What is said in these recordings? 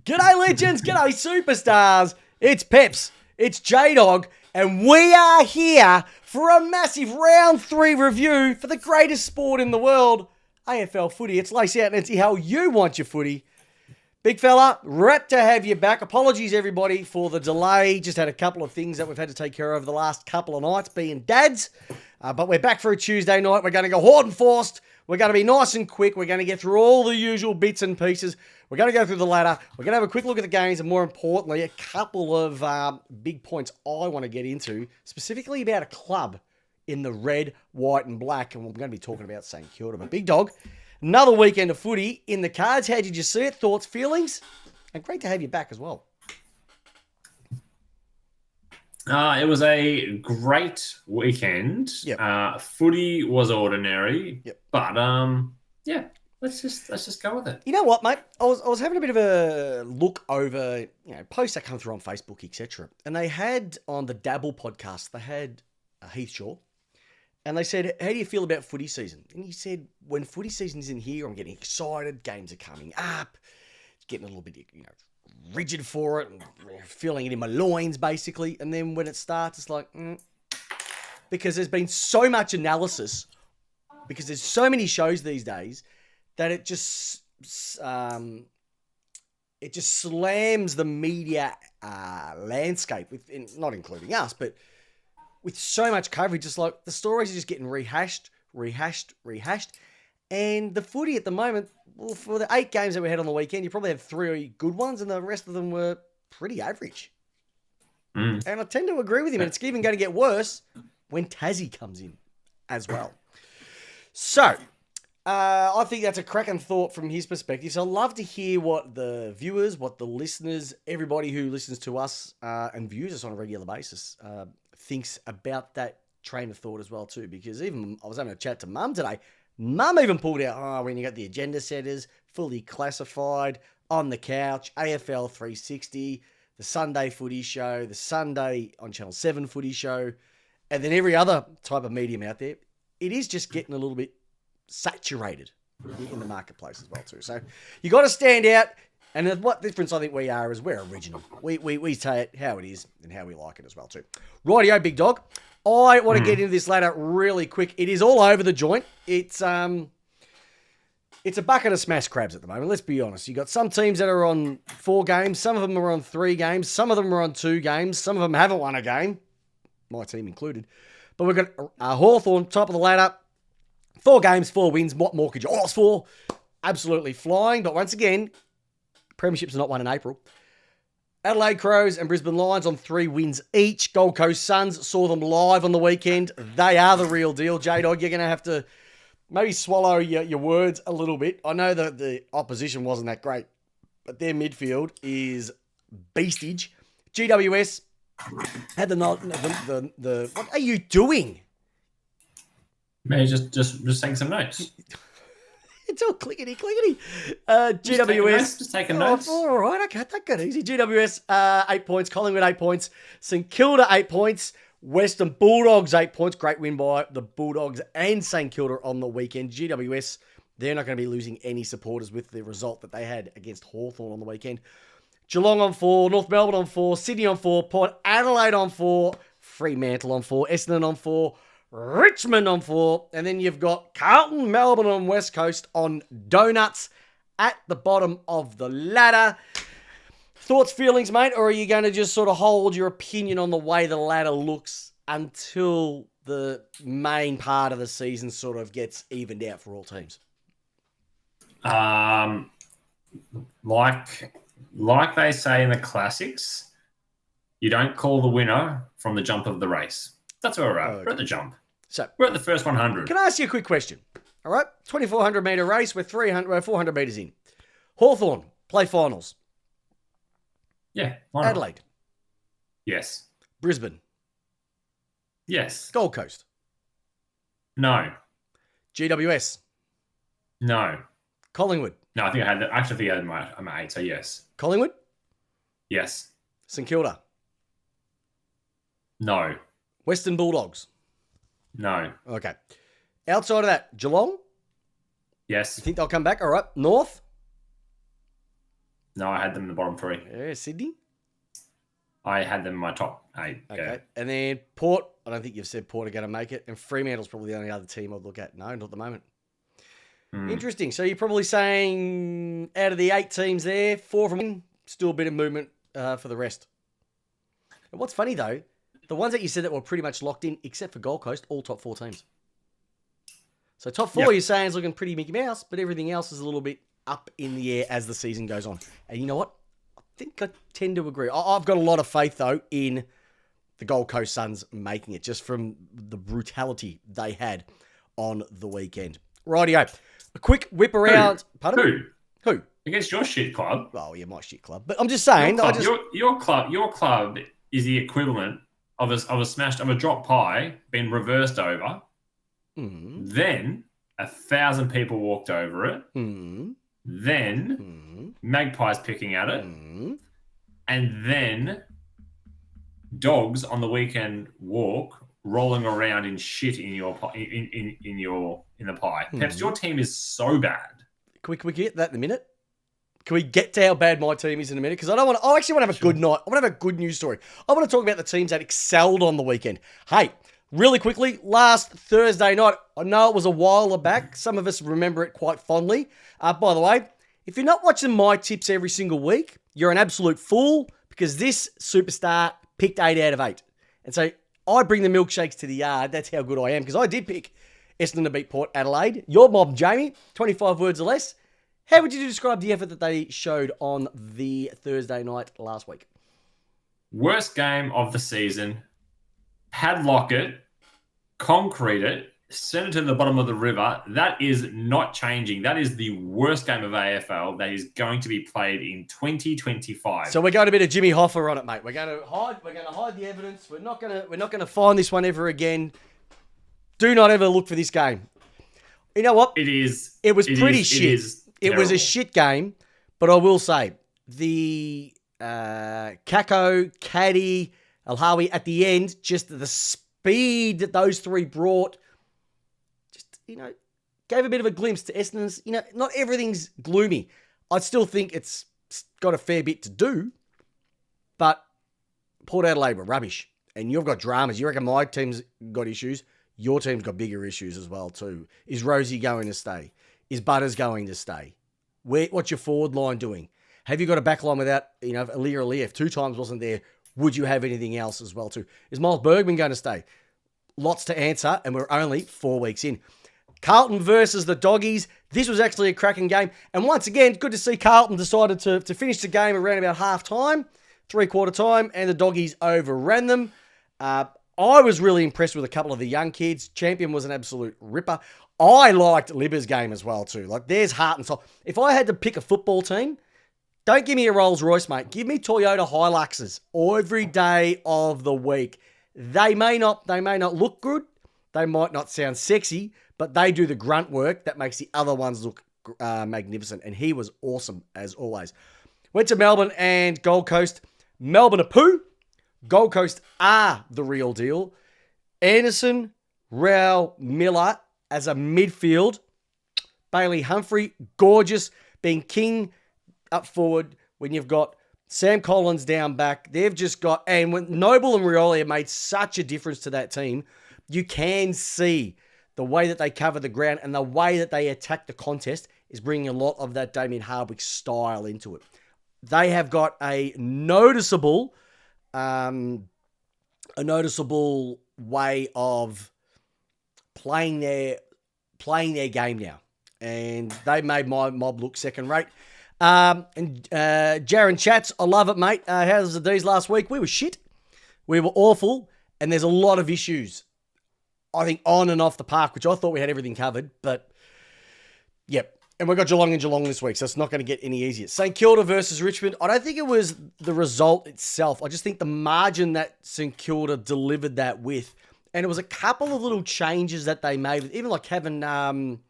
G'day legends, g'day superstars. It's Peps, it's Jdog, and we are here for a massive round 3 review for the greatest sport in the world, AFL footy. It's lace out and it's how you want your footy. Big fella, right to have you back. Apologies everybody for the delay. Just had a couple of things that we've had to take care of over the last couple of nights, being dads. But we're back for a Tuesday night. We're going to go hard and fast. We're going to be nice and quick. We're going to get through all the usual bits and pieces. We're going to go through the ladder. We're going to have a quick look at the games, and more importantly, a couple of big points I want to get into, specifically about a club in the red, white, and black. And we're going to be talking about St Kilda. But Big Dog, another weekend of footy in the cards. How did you see it? Thoughts, feelings? And great to have you back as well. It was a great weekend. Yep. Footy was ordinary. Yep. But yeah, let's just go with it. You know what, mate? I was having a bit of a look over, posts that come through on Facebook, etc. And they had on the Dabble podcast, they had Heath Shaw, and they said, "How do you feel about footy season?" And he said, "When footy season's in here, I'm getting excited. Games are coming up, getting a little bit, rigid for it, and feeling it in my loins, basically. And then when it starts, it's like, because there's been so much analysis, because there's so many shows these days, that it just slams the media landscape, not including us, but with so much coverage. It's like the stories are just getting rehashed. And the footy at the moment, well, for the 8 games that we had on the weekend, you probably had 3 good ones, and the rest of them were pretty average. And I tend to agree with him, and it's even going to get worse when Tassie comes in as well. So, I think that's a cracking thought from his perspective. So I'd love to hear what the viewers, what the listeners, everybody who listens to us and views us on a regular basis thinks about that train of thought as well too. Because even I was having a chat to Mum today. Mum even pulled out, when you got the agenda setters, fully classified, on the couch, AFL 360, the Sunday footy show, the Sunday on Channel 7 footy show, and then every other type of medium out there. It is just getting a little bit saturated in the marketplace as well too. So you got to stand out. And what difference I think we are is we're original. We say it how it is and how we like it as well too. Rightio, Big Dog. I want to get into this ladder really quick. It is all over the joint. It's a bucket of smash crabs at the moment. Let's be honest. You got some teams that are on 4 games. Some of them are on 3 games. Some of them are on 2 games. Some of them haven't won a game. My team included. But we've got Hawthorn, top of the ladder. 4 games, 4 wins. What more could you ask for? Absolutely flying. But once again, premierships are not won in April. Adelaide Crows and Brisbane Lions on 3 wins each. Gold Coast Suns, saw them live on the weekend. They are the real deal. Jdog, you're going to have to maybe swallow your words a little bit. I know that the opposition wasn't that great, but their midfield is beastage. GWS had the what are you doing? Maybe just take some notes. It's all clickety. GWS. Just taking notes. All right, okay, take it easy. GWS, 8 points. Collingwood, 8 points. St Kilda, 8 points. Western Bulldogs, 8 points. Great win by the Bulldogs and St Kilda on the weekend. GWS, they're not going to be losing any supporters with the result that they had against Hawthorn on the weekend. Geelong on 4. North Melbourne on 4. Sydney on 4. Port Adelaide on 4. Fremantle on 4. Essendon on 4. Richmond on 4, and then you've got Carlton, Melbourne on West Coast on donuts at the bottom of the ladder. Thoughts, feelings, mate, or are you going to just sort of hold your opinion on the way the ladder looks until the main part of the season sort of gets evened out for all teams? Like they say in the classics, you don't call the winner from the jump of the race. That's where we're at. Okay. We're at the jump. So we're at the first 100. Can I ask you a quick question? All right, 2,400 metre race. We're 400 metres in. Hawthorn play finals. Yeah. Why not? Adelaide. Yes. Brisbane. Yes. Gold Coast. No. GWS. No. Collingwood. No, I think I had my 8, so yes. Collingwood. Yes. St Kilda. No. Western Bulldogs. No. Okay. Outside of that, Geelong? Yes. You think they'll come back? All right. North? No, I had them in the bottom 3. Yeah, Sydney. I had them in my top 8. Okay. Yeah. And then Port. I don't think you've said Port are going to make it. And Fremantle's probably the only other team I'd look at. No, not at the moment. Interesting. So you're probably saying out of the 8 teams there, 4 from in, still a bit of movement for the rest. And what's funny, though, the ones that you said that were pretty much locked in, except for Gold Coast, all top 4 teams. So top 4, You're saying is looking pretty Mickey Mouse, but everything else is a little bit up in the air as the season goes on. And you know what? I think I tend to agree. I've got a lot of faith, though, in the Gold Coast Suns making it, just from the brutality they had on the weekend. Rightio. A quick whip around. Pardon? Who? Against your shit club. Oh, yeah, my shit club. But I'm just saying. Your club is the equivalent of a drop pie being reversed over. Mm. Then 1,000 people walked over it. Mm. Then magpies picking at it. Mm. And then dogs on the weekend walk rolling around in shit in the pie. Peps, your team is so bad. Can we get that in a minute? Can we get to how bad my team is in a minute? Because I actually want to have a good night. I want to have a good news story. I want to talk about the teams that excelled on the weekend. Hey, really quickly, last Thursday night, I know it was a while back. Some of us remember it quite fondly. By the way, if you're not watching my tips every single week, you're an absolute fool, because this superstar picked 8 out of 8. And so I bring the milkshakes to the yard. That's how good I am, because I did pick Essendon to beat Port Adelaide. Your mob, Jamie, 25 words or less. How would you describe the effort that they showed on the Thursday night last week? Worst game of the season. Padlock it, concrete it, send it to the bottom of the river. That is not changing. That is the worst game of AFL that is going to be played in 2025. So we're going a bit of Jimmy Hoffa on it, mate. We're going to hide the evidence. We're not going to find this one ever again. Do not ever look for this game. You know what? It was pretty shit. It was a shit game, but I will say the Kako, Caddy, Alhawi at the end, just the speed that those 3 brought, just, gave a bit of a glimpse to Essendon's. Not everything's gloomy. I still think it's got a fair bit to do, but Port Adelaide were rubbish. And you've got dramas. You reckon my team's got issues? Your team's got bigger issues as well too. Is Rosie going to stay? Is Butters going to stay? What's your forward line doing? Have you got a back line without, Aliyev 2 times wasn't there? Would you have anything else as well too? Is Miles Bergman going to stay? Lots to answer, and we're only 4 weeks in. Carlton versus the Doggies. This was actually a cracking game. And once again, good to see Carlton decided to finish the game around about half-time, 3/4 time, and the Doggies overran them. I was really impressed with a couple of the young kids. Champion was an absolute ripper. I liked Libba's game as well too. Like, there's heart and soul. If I had to pick a football team, don't give me a Rolls Royce, mate. Give me Toyota Hiluxes every day of the week. They may not look good. They might not sound sexy, but they do the grunt work that makes the other ones look magnificent. And he was awesome as always. Went to Melbourne and Gold Coast. Melbourne a poo. Gold Coast are the real deal. Anderson, Rao, Miller as a midfield. Bailey Humphrey, gorgeous, being king up forward when you've got Sam Collins down back. They've just got, and when Noble and Rioli have made such a difference to that team, you can see the way that they cover the ground and the way that they attack the contest is bringing a lot of that Damien Hardwick style into it. They have got a noticeable way of playing their game now. And they made my mob look second rate. And Jaron Chats, I love it, mate. How's the D's last week? We were shit. We were awful. And there's a lot of issues, I think, on and off the park, which I thought we had everything covered. But, yep. And we've got Geelong and Geelong this week, so it's not going to get any easier. St Kilda versus Richmond. I don't think it was the result itself. I just think the margin that St Kilda delivered that with. And it was a couple of little changes that they made. Even like having Calamati,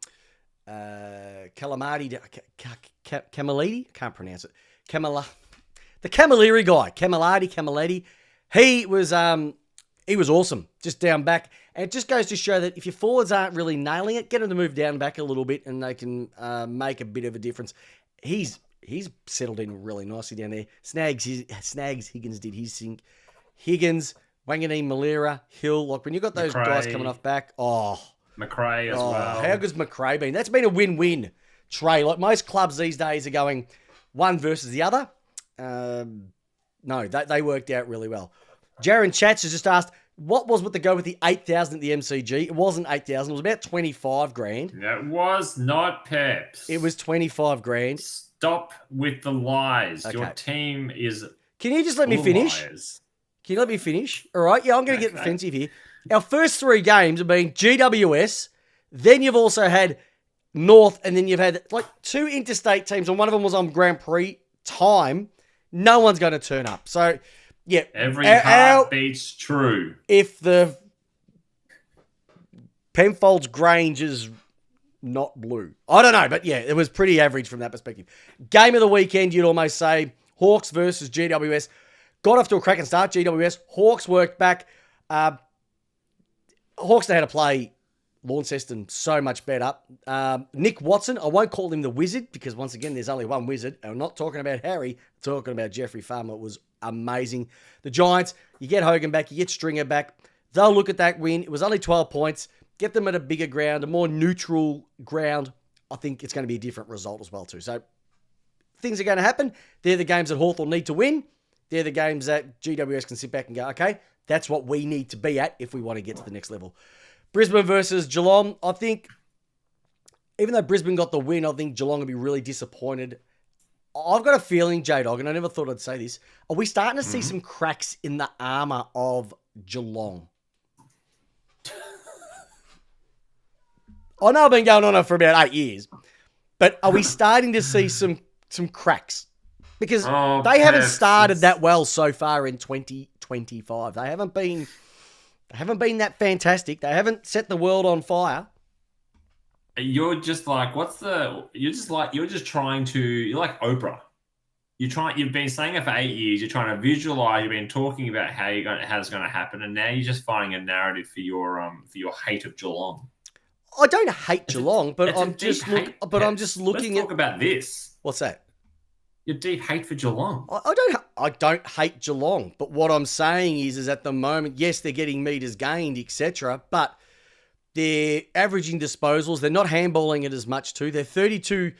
Camalidi? Can't pronounce it. The Camilleri guy. Camilati. He was awesome, just down back. And it just goes to show that if your forwards aren't really nailing it, get them to move down back a little bit and they can make a bit of a difference. He's he's settled in really nicely down there. Snags Higgins did his thing. Higgins, Wanganeen, Malira, Hill. Like when you got those guys coming off back, McRae as well. How good's McRae been? That's been a win-win, Trey. Like most clubs these days are going one versus the other. No, they worked out really well. Jaron Chats has just asked, what was with the go with the 8,000 at the MCG? It wasn't 8,000. It was about 25 grand. That was not Peps. It was 25 grand. Stop with the lies. Okay. Your team is. Can you just let me finish? Liars. Can you let me finish? All right. Yeah, I'm going to get defensive here. Our first 3 games have been GWS. Then you've also had North, and then you've had like 2 interstate teams, and one of them was on Grand Prix time. No one's going to turn up. So, yeah. Every heartbeat's true. If the Penfolds Grange is not blue. I don't know, but yeah, it was pretty average from that perspective. Game of the weekend, you'd almost say Hawks versus GWS. Got off to a cracking start, GWS. Hawks worked back. Hawks know how to play Launceston so much better. Nick Watson, I won't call him the wizard because once again, there's only one wizard. I'm not talking about Harry, I'm talking about Jeffrey Farmer. It was amazing. The Giants, you get Hogan back, you get Stringer back. They'll look at that win. It was only 12 points. Get them at a bigger ground, a more neutral ground. I think it's going to be a different result as well too. So things are going to happen. They're the games that Hawthorn need to win. They're the games that GWS can sit back and go, okay, that's what we need to be at if we want to get to the next level. Brisbane versus Geelong. I think, even though Brisbane got the win, I think Geelong will be really disappointed. I've got a feeling, Jdog, and I never thought I'd say this, are we starting to see some cracks in the armour of Geelong? I know I've been going on it for about 8 years, but are we starting to see some cracks? Because they haven't started that well so far in 2025. They haven't been that fantastic. They haven't set the world on fire. You're just like, you're like Oprah. You've been saying it for 8 years. You're trying to visualize. You've been talking about how it's going to happen, and now you're just finding a narrative for your hate of Geelong. I don't hate Geelong, but I'm just looking. Let's talk about this. What's that? Your deep hate for Geelong. I don't hate Geelong, but what I'm saying is at the moment, yes, they're getting metres gained, etc., but they're averaging disposals. They're not handballing it as much too. They're kicking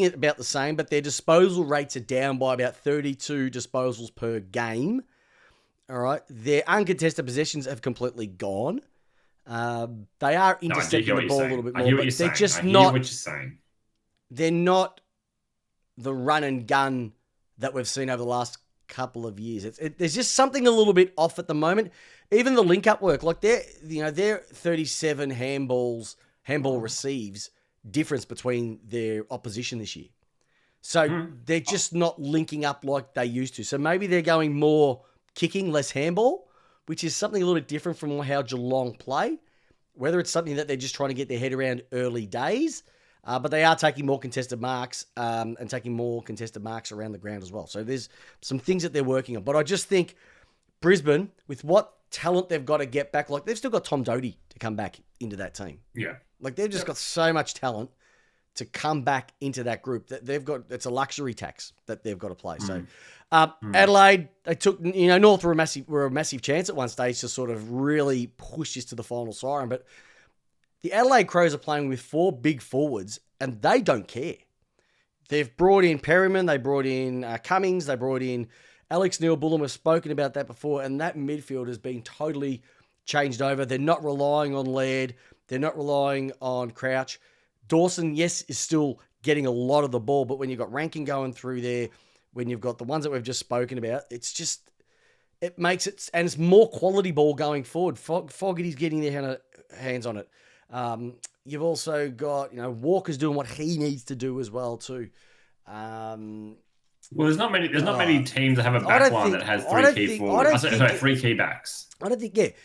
it about the same, but their disposal rates are down by about 32 disposals per game. All right. Their uncontested possessions have completely gone. They are intercepting the ball a little bit more, but they're just not. I hear what you're saying. They're not the run and gun that we've seen over the last couple of years. There's just something a little bit off at the moment. Even the link-up work, like they're 37 handball receives difference between their opposition this year. So they're just not linking up like they used to. So maybe they're going more kicking, less handball, which is something a little bit different from how Geelong play. Whether it's something that they're just trying to get their head around early days, but they are taking more contested marks and taking more contested marks around the ground as well. So there's some things that they're working on. But I just think Brisbane, with what talent they've got to get back, like they've still got Tom Doty to come back into that team. Yeah. Like they've just got so much talent to come back into that group that they've got. It's a luxury tax that they've got to play. So Adelaide, they took, North were a massive chance at one stage to sort of really push this to the final siren. But the Adelaide Crows are playing with 4 big forwards and they don't care. They've brought in Perryman, they brought in Cummings, they brought in Alex Neil-Bullen. We've spoken about that before, and that midfield has been totally changed over. They're not relying on Laird. They're not relying on Crouch. Dawson, yes, is still getting a lot of the ball, but when you've got Rankin going through there, when you've got the ones that we've just spoken about, it makes it, and it's more quality ball going forward. Fogarty's getting their hands on it. You've also got, Walker's doing what he needs to do as well too. Well, there's not many teams that have a back line that has three key backs. I don't think,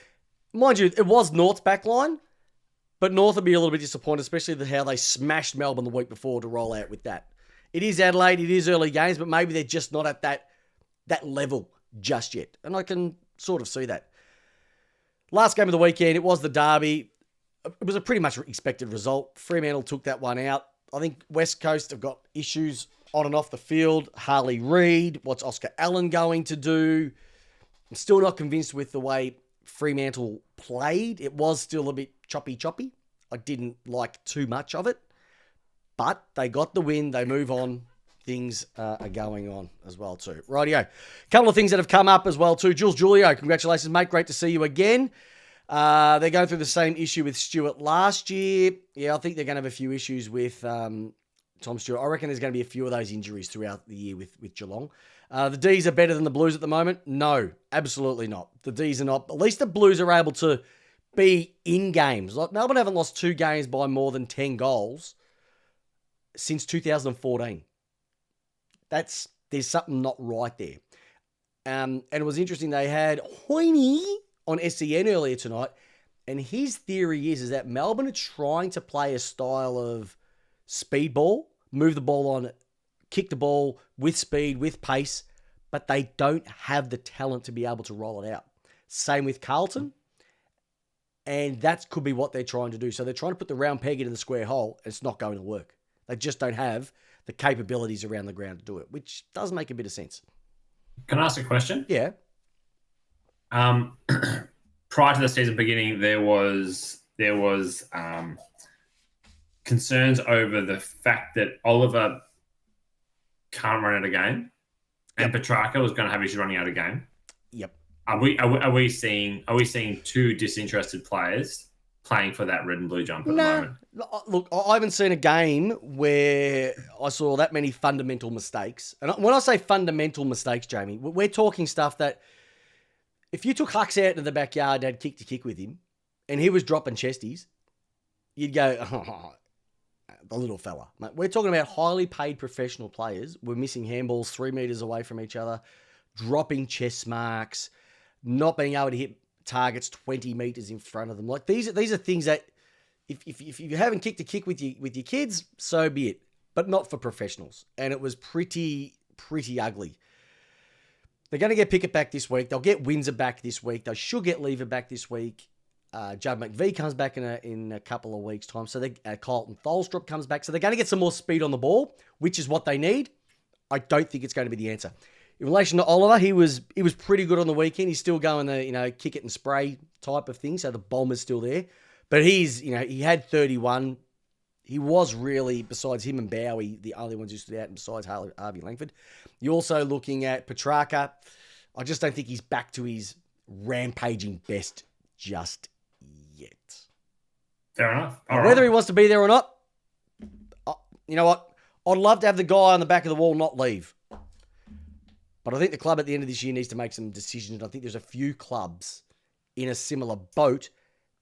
mind you, it was North's back line, but North would be a little bit disappointed, especially with how they smashed Melbourne the week before to roll out with that. It is Adelaide, it is early games, but maybe they're just not at that level just yet. And I can sort of see that. Last game of the weekend, it was the derby. It was a pretty much expected result. Fremantle took that one out. I think West Coast have got issues on and off the field. Harley Reid, what's Oscar Allen going to do? I'm still not convinced with the way Fremantle played. It was still a bit choppy. I didn't like too much of it. But they got the win. They move on. Things are going on as well too. Rightio. Couple of things that have come up as well too. Jules Julio, congratulations, mate. Great to see you again. They're going through the same issue with Stewart last year. Yeah, I think they're going to have a few issues with Tom Stewart. I reckon there's going to be a few of those injuries throughout the year with Geelong. The D's are better than the Blues at the moment? No, absolutely not. The D's are not. At least the Blues are able to be in games. Like Melbourne haven't lost 2 games by more than 10 goals since 2014. There's something not right there. And it was interesting. They had Hoyne on SEN earlier tonight, and his theory is that Melbourne are trying to play a style of speed ball, move the ball on, kick the ball with speed, with pace, but they don't have the talent to be able to roll it out. Same with Carlton, and that could be what they're trying to do. So they're trying to put the round peg into the square hole, and it's not going to work. They just don't have the capabilities around the ground to do it, which does make a bit of sense. Can I ask a question? Yeah. Prior to the season beginning, there was concerns over the fact that Oliver can't run out of game, and Petrarca was going to have issues running out of game. Yep. Are we seeing 2 disinterested players playing for that red and blue jump at the moment? Look, I haven't seen a game where I saw that many fundamental mistakes. And when I say fundamental mistakes, Jamie, we're talking stuff that if you took Hux out into the backyard and had kick to kick with him and he was dropping chesties, you'd go, oh, the little fella. Mate, we're talking about highly paid professional players. We're missing handballs 3 meters away from each other, dropping chest marks, not being able to hit targets 20 meters in front of them. Like these are things that if you haven't kicked a kick with your kids, so be it, but not for professionals. And it was pretty ugly. They're going to get Pickett back this week. They'll get Windsor back this week. They should get Lever back this week. Judd McVie comes back in a couple of weeks' time. So Carlton Tholstrup comes back. So they're going to get some more speed on the ball, which is what they need. I don't think it's going to be the answer. In relation to Oliver, he was pretty good on the weekend. He's still going the kick it and spray type of thing, so the bomb is still there. But he had 31. He was really, besides him and Bowie, the only ones who stood out, and besides Harvey Langford. You're also looking at Petrarca. I just don't think he's back to his rampaging best just yet. Fair enough. Whether he wants to be there or not, you know what? I'd love to have the guy on the back of the wall not leave. But I think the club at the end of this year needs to make some decisions. I think there's a few clubs in a similar boat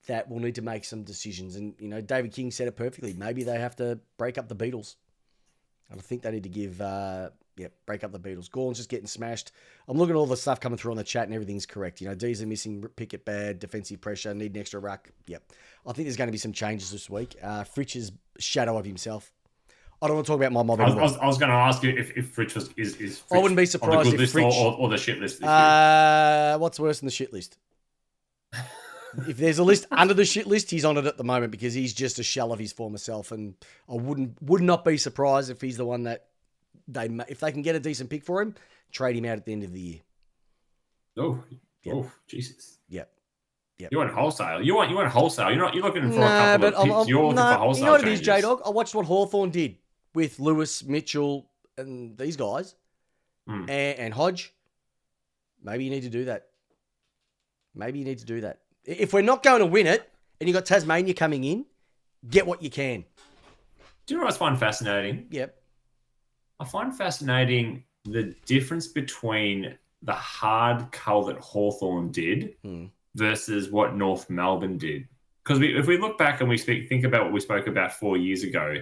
that will need to make some decisions. And, David King said it perfectly. Maybe they have to break up the Beatles. And I think they need to give, break up the Beatles. Gorn's just getting smashed. I'm looking at all the stuff coming through on the chat and everything's correct. D's are missing, Pickett bad, defensive pressure, need an extra ruck. Yep. I think there's going to be some changes this week. Fritch's shadow of himself. I don't want to talk about my mob anymore. I was going to ask you if Fritch is Fritch I wouldn't be surprised on the good if list Fritch... or the shit list. What's worse than the shit list? If there's a list under the shit list, he's on it at the moment because he's just a shell of his former self, and I would not be surprised if he's the one that if they can get a decent pick for him, trade him out at the end of the year. Oh, Jesus. Yep. You want wholesale. You want wholesale. You're looking for a couple of picks. You're looking for wholesale. You know what changes. It is, Jdog? I watched what Hawthorn did with Lewis, Mitchell, and these guys, and Hodge. Maybe you need to do that. If we're not going to win it, and you've got Tasmania coming in, get what you can. Do you know what I find fascinating? Yep. I find fascinating the difference between the hard cull that Hawthorn did versus what North Melbourne did. Because if we look back and think about what we spoke about 4 years ago,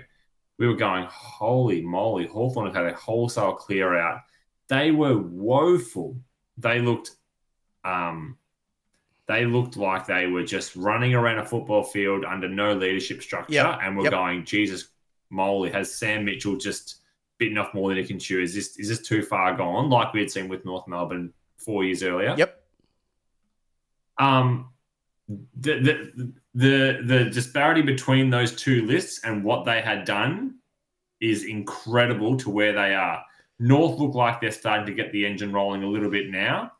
we were going, holy moly, Hawthorn have had a wholesale clear out. They were woeful. They looked like they were just running around a football field under no leadership structure, and we're going, Jesus moly, has Sam Mitchell just bitten off more than he can chew? Is this too far gone, like we had seen with North Melbourne 4 years earlier? Yep. The disparity between those two lists and what they had done is incredible to where they are. North look like they're starting to get the engine rolling a little bit now,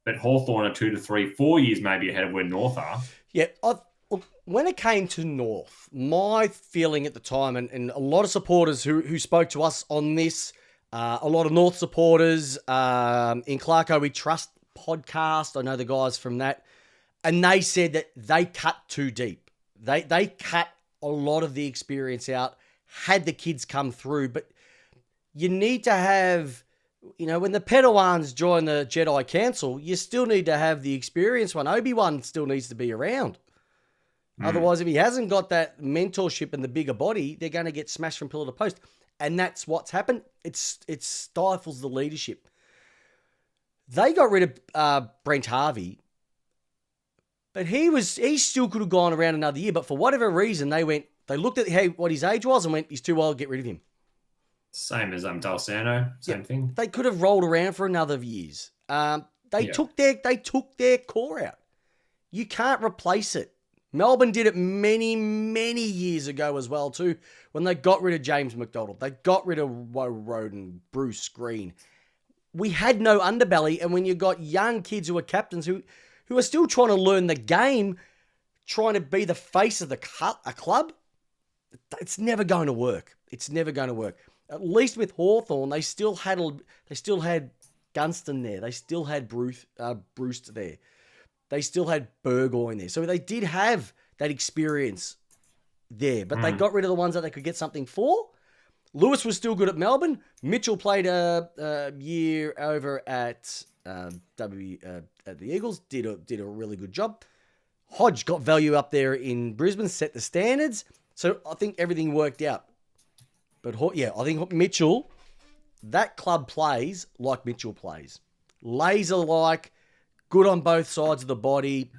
but Hawthorn are 2 to 3, 4 years maybe ahead of where North are. Yeah, when it came to North, my feeling at the time, and a lot of supporters who spoke to us on this, a lot of North supporters in Clarko We Trust podcast, I know the guys from that, and they said that they cut too deep. They cut a lot of the experience out, had the kids come through, but you need to have, when the Padawans join the Jedi Council, you still need to have the experienced one. Obi-Wan still needs to be around. Otherwise, if he hasn't got that mentorship and the bigger body, they're going to get smashed from pillar to post. And that's what's happened. It stifles the leadership. They got rid of Brent Harvey, but he still could have gone around another year. But for whatever reason, they looked at what his age was and went, he's too old, get rid of him. Same as Dalsano, same thing. They could have rolled around for another years. They took their core out. You can't replace it. Melbourne did it many, many years ago as well too, when they got rid of James McDonald. They got rid of Woe Roden, Bruce Green. We had no underbelly, and when you got young kids who are captains who are still trying to learn the game, trying to be the face of a club, it's never going to work. It's never going to work. At least with Hawthorn, they still had Gunston there. They still had Bruce there. They still had Burgoyne there. So they did have that experience there, but they got rid of the ones that they could get something for. Lewis was still good at Melbourne. Mitchell played a year over at the Eagles, did a really good job. Hodge got value up there in Brisbane, set the standards. So I think everything worked out. But I think Mitchell, that club plays like Mitchell plays. Laser-like, good on both sides of the body.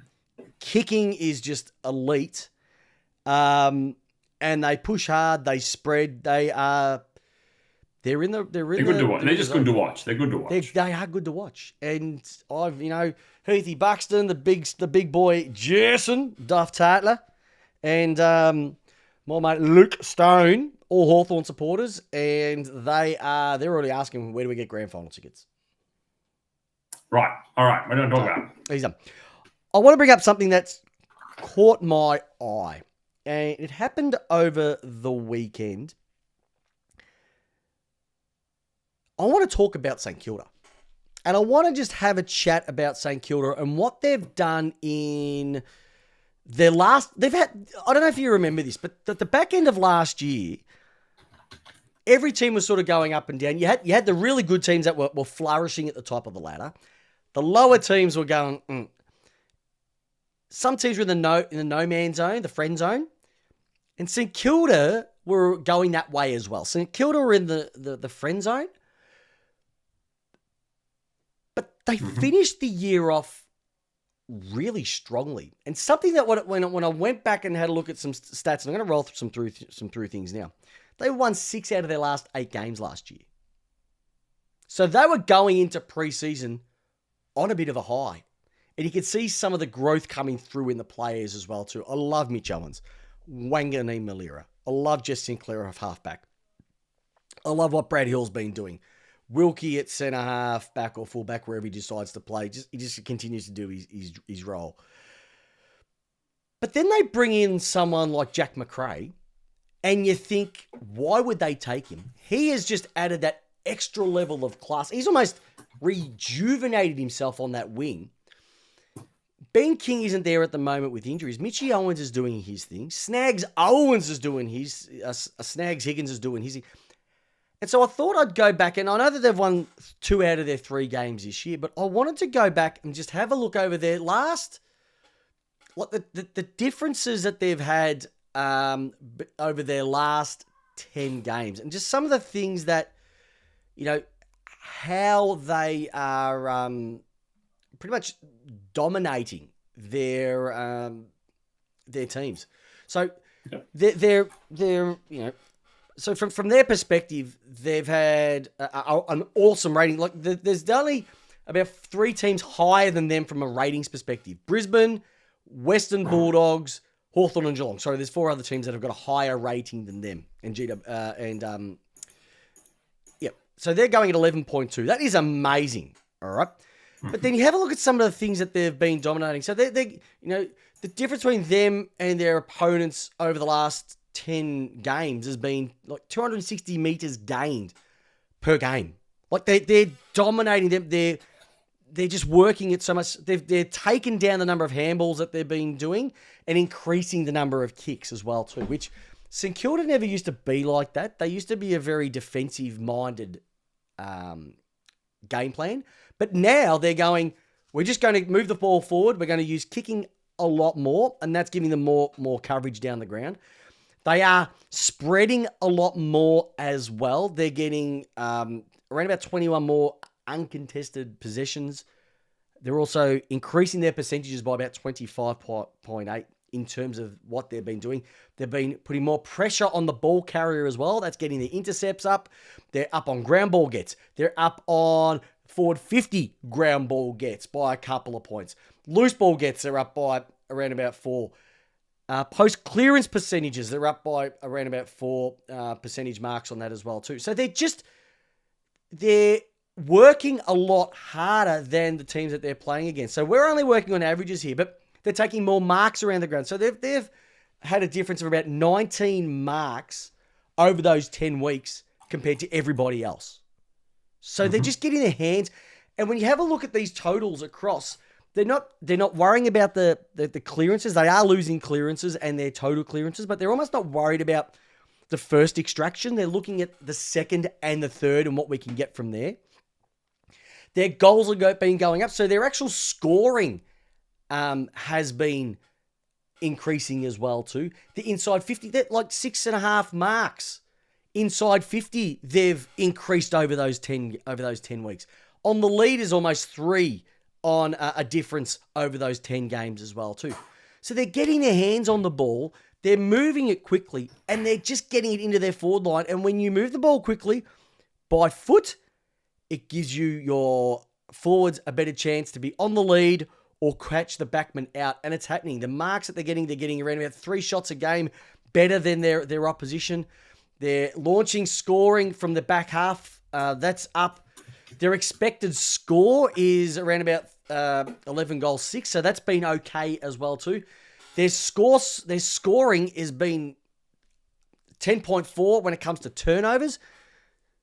Kicking is just elite. And they push hard. They spread. They're good to watch. They're just good to watch. They're good to watch. They are good to watch. And I've, Heathy Buxton, the big boy Jason Duff Tatler, and my mate Luke Stone, all Hawthorn supporters, and they're already asking, where do we get grand final tickets? Right. All right. We're going to talk about it. I want to bring up something that's caught my eye, and it happened over the weekend. I want to talk about St Kilda, and I want to just have a chat about St Kilda and what they've done in their last. I don't know if you remember this, but at the back end of last year, every team was sort of going up and down. You had the really good teams that were flourishing at the top of the ladder. The lower teams were going. Some teams were in the no man zone, the friend zone, and St Kilda were going that way as well. St Kilda were in the friend zone, but they finished the year off really strongly. And something that when I went back and had a look at some stats, and I'm going to roll through some things now. They won 6 out of their last 8 games last year. So they were going into preseason on a bit of a high. And you could see some of the growth coming through in the players as well too. I love Mitch Owens, Wanganeen Malira. I love Jess Sinclair of halfback. I love what Brad Hill's been doing. Wilkie at centre half, back or fullback, wherever he decides to play. He just continues to do his role. But then they bring in someone like Jack McRae, and you think, why would they take him? He has just added that extra level of class. He's almost rejuvenated himself on that wing. Ben King isn't there at the moment with injuries. Mitchie Owens is doing his thing. Snags Owens is doing his. Snags Higgins is doing his thing. And so I thought I'd go back, and I know that they've won 2 out of their 3 games this year, but I wanted to go back and just have a look over their the differences that they've had over their last 10 games, and just some of the things that, how they are pretty much dominating their teams. So they're so from their perspective, they've had an awesome rating. Like there's only about 3 teams higher than them from a ratings perspective: Brisbane, Western Bulldogs, Hawthorn, and Geelong. Sorry, there's 4 other teams that have got a higher rating than them, and So they're going at 11.2. That is amazing. All right. But then you have a look at some of the things that they've been dominating. So they the difference between them and their opponents over the last 10 games has been like 260 meters gained per game. Like they're dominating them. They're just working it so much. They're taken down the number of handballs that they've been doing and increasing the number of kicks as well too, which St Kilda never used to be like that. They used to be a very defensive-minded game plan. But now they're going, we're just going to move the ball forward. We're going to use kicking a lot more, and that's giving them more coverage down the ground. They are spreading a lot more as well. They're getting around about 21 more uncontested possessions. They're also increasing their percentages by about 25.8 in terms of what they've been doing. They've been putting more pressure on the ball carrier as well. That's getting the intercepts up. They're up on ground ball gets. They're up on forward 50 ground ball gets by a couple of points. Loose ball gets, they're up by around about 4. Post clearance percentages, they're up by around about 4 percentage marks on that as well too. So they're working a lot harder than the teams that they're playing against. So we're only working on averages here, but they're taking more marks around the ground. So they've had a difference of about 19 marks over those 10 weeks compared to everybody else. So they're just getting their hands. And when you have a look at these totals across, they're not worrying about the clearances. They are losing clearances and their total clearances, but they're almost not worried about the first extraction. They're looking at the second and the third and what we can get from there. Their goals have been going up, so their actual scoring has been increasing as well too. The inside 50, they're like 6.5 marks. Inside 50, they've increased over those 10 weeks. On the lead is almost 3 on a difference over those 10 games as well too. So they're getting their hands on the ball, they're moving it quickly, and they're just getting it into their forward line. And when you move the ball quickly by foot, it gives you your forwards a better chance to be on the lead or catch the backman out. And it's happening. The marks that they're getting around about 3 shots a game better than their opposition. They're launching scoring from the back half. That's up. Their expected score is around about 11 goals 6. So that's been okay as well too. Their scoring has been 10.4 when it comes to turnovers.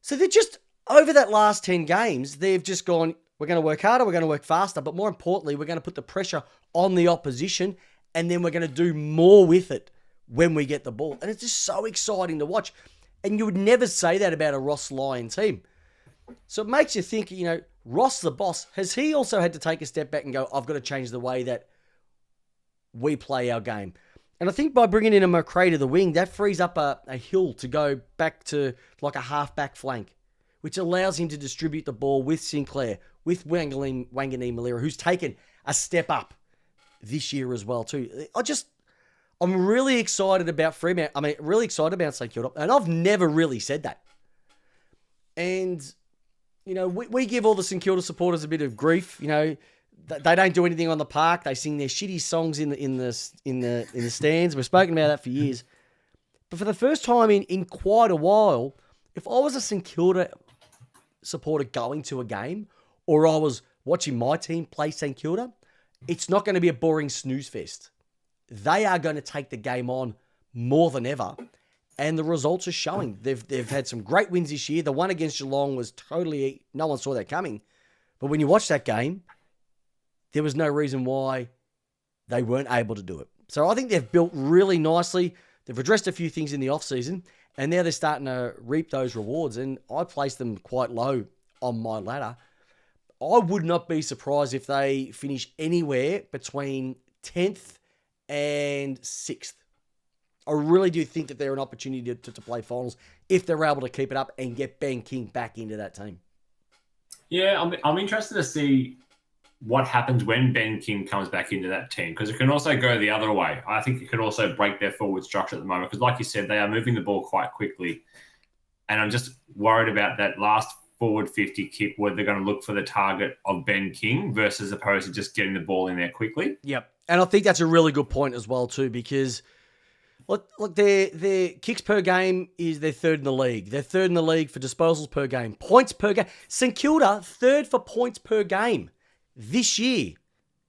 So they're just, over that last 10 games, they've just gone, we're going to work harder, we're going to work faster, but more importantly, we're going to put the pressure on the opposition, and then we're going to do more with it when we get the ball. And it's just so exciting to watch. And you would never say that about a Ross Lyon team. So it makes you think, Ross the boss, has he also had to take a step back and go, I've got to change the way that we play our game? And I think by bringing in a McRae to the wing, that frees up a Hill to go back to like a half-back flank, which allows him to distribute the ball with Sinclair, with Wanganeen-Malira, who's taken a step up this year as well too. I'm really excited about Fremantle. I mean, really excited about St Kilda. And I've never really said that. And, we give all the St Kilda supporters a bit of grief. They don't do anything on the park. They sing their shitty songs in the stands. We've spoken about that for years. But for the first time in quite a while, if I was a St Kilda supporter going to a game, or I was watching my team play St Kilda, it's not going to be a boring snooze fest. They are going to take the game on more than ever, and the results are showing. They've had some great wins this year. The one against Geelong was totally, no one saw that coming. But when you watch that game, there was no reason why they weren't able to do it. So I think they've built really nicely. They've addressed a few things in the off-season, and now they're starting to reap those rewards. And I placed them quite low on my ladder. I would not be surprised if they finish anywhere between 10th and 6th. I really do think that they're an opportunity to play finals if they're able to keep it up and get Ben King back into that team. Yeah, I'm interested to see what happens when Ben King comes back into that team, because it can also go the other way. I think it could also break their forward structure at the moment, because like you said, they are moving the ball quite quickly. And I'm just worried about that last forward 50 kick where they're going to look for the target of Ben King versus opposed to just getting the ball in there quickly. Yep. And I think that's a really good point as well too, because Look, their kicks per game they're third in the league. They're third in the league for disposals per game, points per game. St Kilda, third for points per game this year.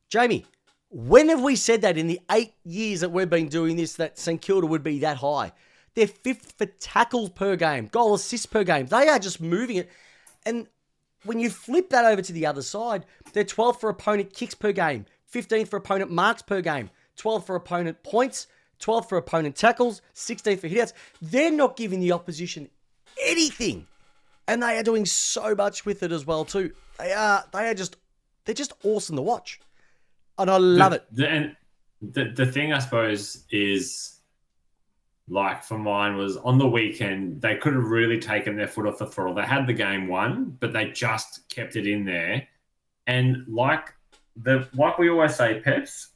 Jamie, when have we said that in the 8 years that we've been doing this, that St Kilda would be that high? They're fifth for tackles per game, goal assists per game. They are just moving it. And when you flip that over to the other side, they're 12th for opponent kicks per game, 15th for opponent marks per game, 12th for opponent points, 12th for opponent tackles, 16th for hitouts. They're not giving the opposition anything. And they are doing so much with it as well too. They're just awesome to watch. And I love it. The thing, I suppose, is, like, for mine was on the weekend, they could have really taken their foot off the throttle. They had the game won, but they just kept it in there. And like we always say, Peps,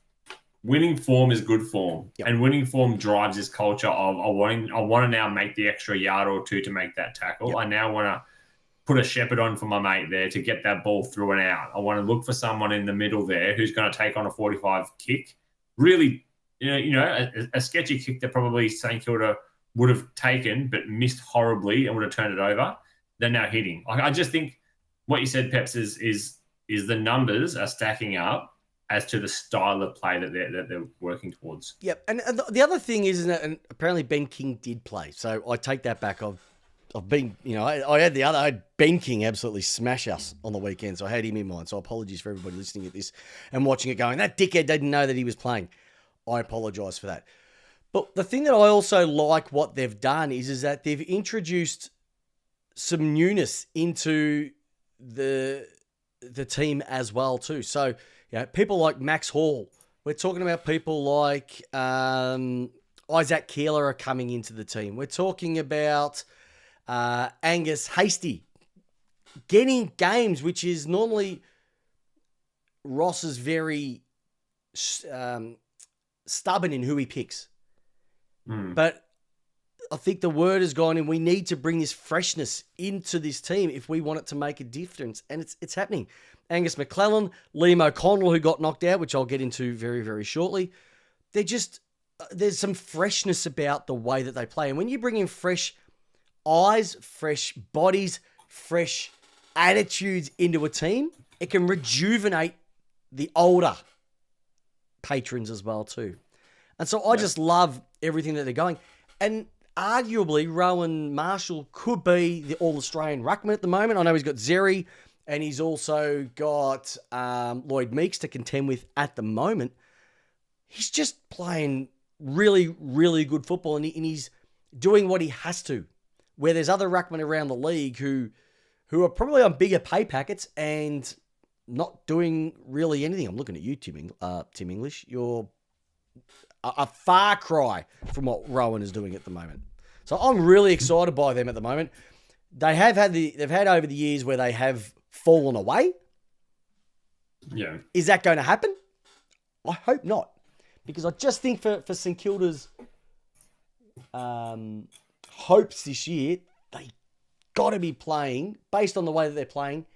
winning form is good form. Yep. And winning form drives this culture of I want to now make the extra yard or two to make that tackle. Yep. I now want to put a shepherd on for my mate there to get that ball through and out. I want to look for someone in the middle there who's going to take on a 45 kick. Really, a sketchy kick that probably St Kilda would have taken but missed horribly and would have turned it over. They're now hitting. I just think what you said, Peps, is the numbers are stacking up as to the style of play that they're working towards. Yep. And the other thing is that, and apparently Ben King did play, so I take that back. I've been, I had Ben King absolutely smash us on the weekend, so I had him in mind. So apologies for everybody listening at this and watching it going, that dickhead didn't know that he was playing. I apologise for that. But the thing that I also like what they've done is that they've introduced some newness into the team as well too. So, people like Max Hall. We're talking about people like Isaac Keeler are coming into the team. We're talking about Angus Hasty getting games, which is normally Ross is very stubborn in who he picks. But I think the word has gone and we need to bring this freshness into this team if we want it to make a difference. And it's happening. Angus McClellan, Liam O'Connell, who got knocked out, which I'll get into very, very shortly. There's some freshness about the way that they play. And when you bring in fresh eyes, fresh bodies, fresh attitudes into a team, it can rejuvenate the older patrons as well too. And so I just love everything that they're going. And arguably, Rowan Marshall could be the All-Australian ruckman at the moment. I know he's got Zeri and he's also got Lloyd Meeks to contend with at the moment. He's just playing really, really good football and he's doing what he has to. Where there's other ruckmen around the league who are probably on bigger pay packets and not doing really anything. I'm looking at you, Tim English. You're a far cry from what Rowan is doing at the moment. So I'm really excited by them at the moment. They've had over the years where they have fallen away. Yeah. Is that going to happen? I hope not. Because I just think for St Kilda's hopes this year, they got to be playing based on the way that they're playing.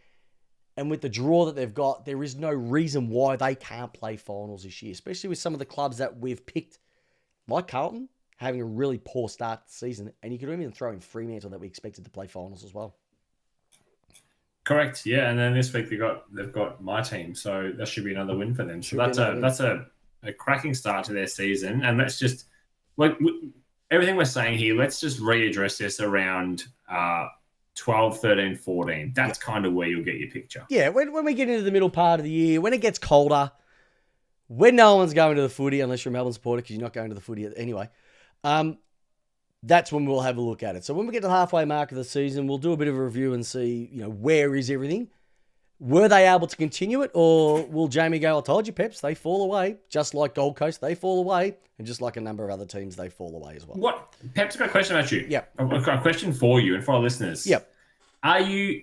And with the draw that they've got, there is no reason why they can't play finals this year, especially with some of the clubs that we've picked, like Carlton, having a really poor start to the season. And you could even throw in Fremantle that we expected to play finals as well. Correct, yeah. And then this week they've got my team, so that should be another win for them. So that's a cracking start to their season. And let's just, like everything we're saying here, let's just readdress this around 12, 13, 14. That's kind of where you'll get your picture. Yeah, when we get into the middle part of the year, when it gets colder, when no one's going to the footy, unless you're a Melbourne supporter, because you're not going to the footy anyway, that's when we'll have a look at it. So when we get to the halfway mark of the season, we'll do a bit of a review and see, where is everything? Were they able to continue it, or will Jamie go, I told you, Peps, they fall away, just like Gold Coast, they fall away, and just like a number of other teams, they fall away as well. What? Peps, I've got a question about you. Yep. I've got a question for you and for our listeners. Yep. Are you,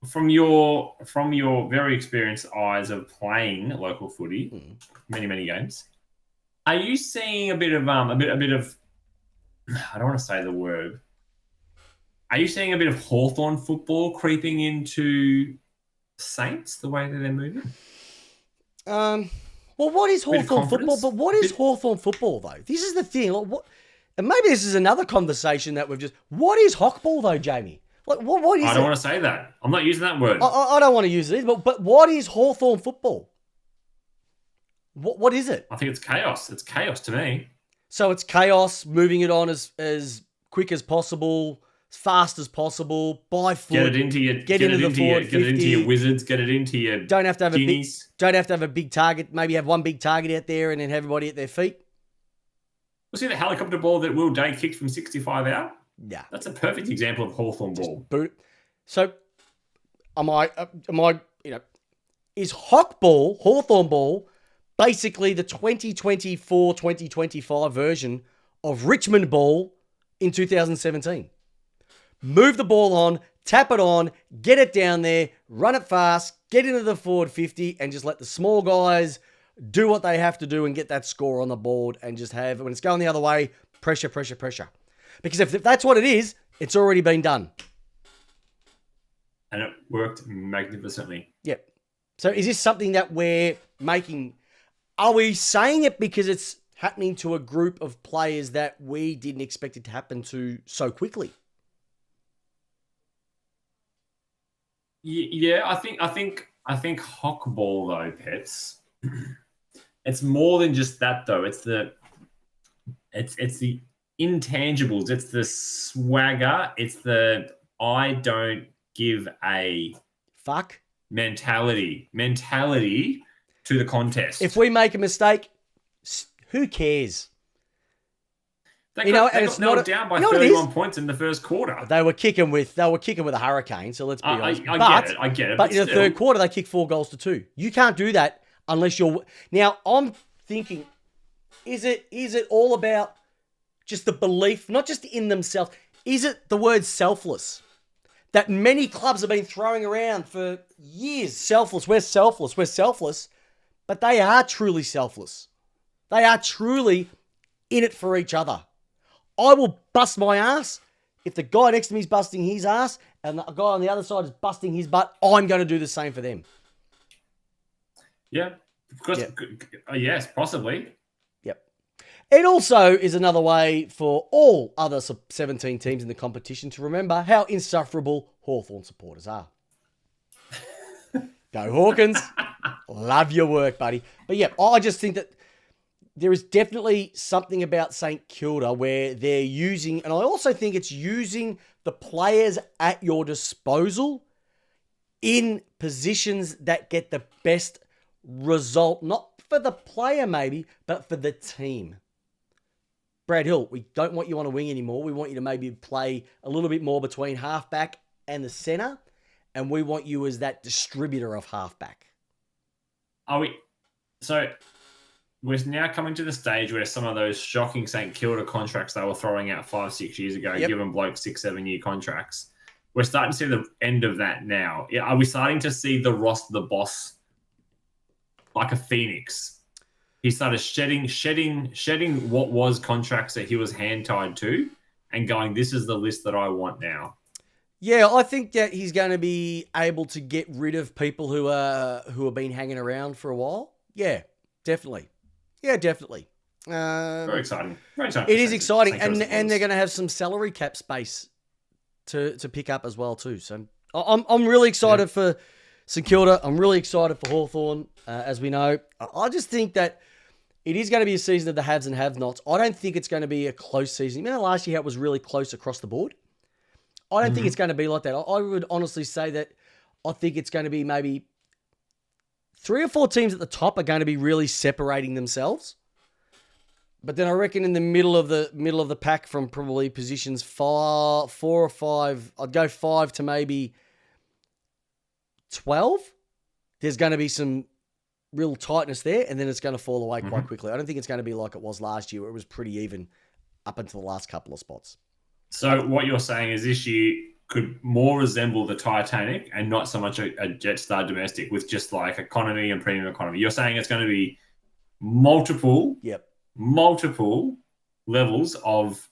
from your very experienced eyes of playing local footy, many, many games, are you seeing a bit of I don't want to say the word. Are you seeing a bit of Hawthorn football creeping into Saints, the way that they're moving? Well, what is Hawthorn football? But what is Hawthorn football, though? This is the thing. Like, And maybe this is another conversation that we've just... What is hockball, though, Jamie? Like, what is it? I don't want to say that. I'm not using that word. I don't want to use it either, but what is Hawthorn football? What is it? I think it's chaos. It's chaos to me. So it's chaos, moving it on as quick as possible, as fast as possible, by foot. Get it into your wizards. Get it into your don't have to have guineas. Don't have to have a big target. Maybe have one big target out there and then have everybody at their feet. We'll see the helicopter ball that Will Day kicked from 65 out. Yeah, that's a perfect example of Hawthorn ball. So, is Hawthorn ball basically the 2024-2025 version of Richmond ball in 2017? Move the ball on, tap it on, get it down there, run it fast, get into the forward 50, and just let the small guys do what they have to do and get that score on the board, and just have, when it's going the other way, pressure. Because if that's what it is, it's already been done. And it worked magnificently. Yep. So is this something that we're making... Are we saying it because it's happening to a group of players that we didn't expect it to happen to so quickly? Yeah, I think hockball though, Peps. It's more than just that though. It's the intangibles. It's the swagger. It's the I don't give a fuck mentality to the contest. If we make a mistake, who cares? They got down by 31 points in the first quarter. They were kicking with a hurricane, so let's be honest. I get it. But in the third quarter, they kicked 4-2. You can't do that unless you're... Now, I'm thinking, is it all about just the belief, not just in themselves? Is it the word selfless that many clubs have been throwing around for years? Selfless, we're selfless. But they are truly selfless. They are truly in it for each other. I will bust my ass. If the guy next to me is busting his ass and the guy on the other side is busting his butt, I'm going to do the same for them. Yeah. Because, yes, possibly. Yep. It also is another way for all other 17 teams in the competition to remember how insufferable Hawthorn supporters are. Go Hawkins. Love your work, buddy. But yeah, I just think that there is definitely something about St Kilda where they're using, and I also think it's using the players at your disposal in positions that get the best result, not for the player maybe, but for the team. Brad Hill, we don't want you on a wing anymore. We want you to maybe play a little bit more between halfback and the centre, and we want you as that distributor of halfback. So we're now coming to the stage where some of those shocking St Kilda contracts they were throwing out 5-6 years ago, giving blokes 6-7 year contracts. We're starting to see the end of that now. Are we starting to see the Ross the Boss like a phoenix? He started shedding what was contracts that he was hand tied to and going, this is the list that I want now. Yeah, I think that he's going to be able to get rid of people who have been hanging around for a while. Yeah, definitely. Yeah, definitely. Very exciting. It is exciting, and they're going to have some salary cap space to pick up as well too. So I'm really excited for St Kilda. I'm really excited for Hawthorn, as we know. I just think that it is going to be a season of the haves and have-nots. I don't think it's going to be a close season. You know, last year it was really close across the board. I don't think it's going to be like that. I would honestly say that I think it's going to be maybe 3 or 4 teams at the top are going to be really separating themselves. But then I reckon in the middle of the pack from probably positions 4 or 5, I'd go 5 to maybe 12. There's going to be some real tightness there, and then it's going to fall away quite quickly. I don't think it's going to be like it was last year, where it was pretty even up until the last couple of spots. So what you're saying is this year could more resemble the Titanic and not so much a Jetstar domestic with just like economy and premium economy. You're saying it's going to be multiple levels of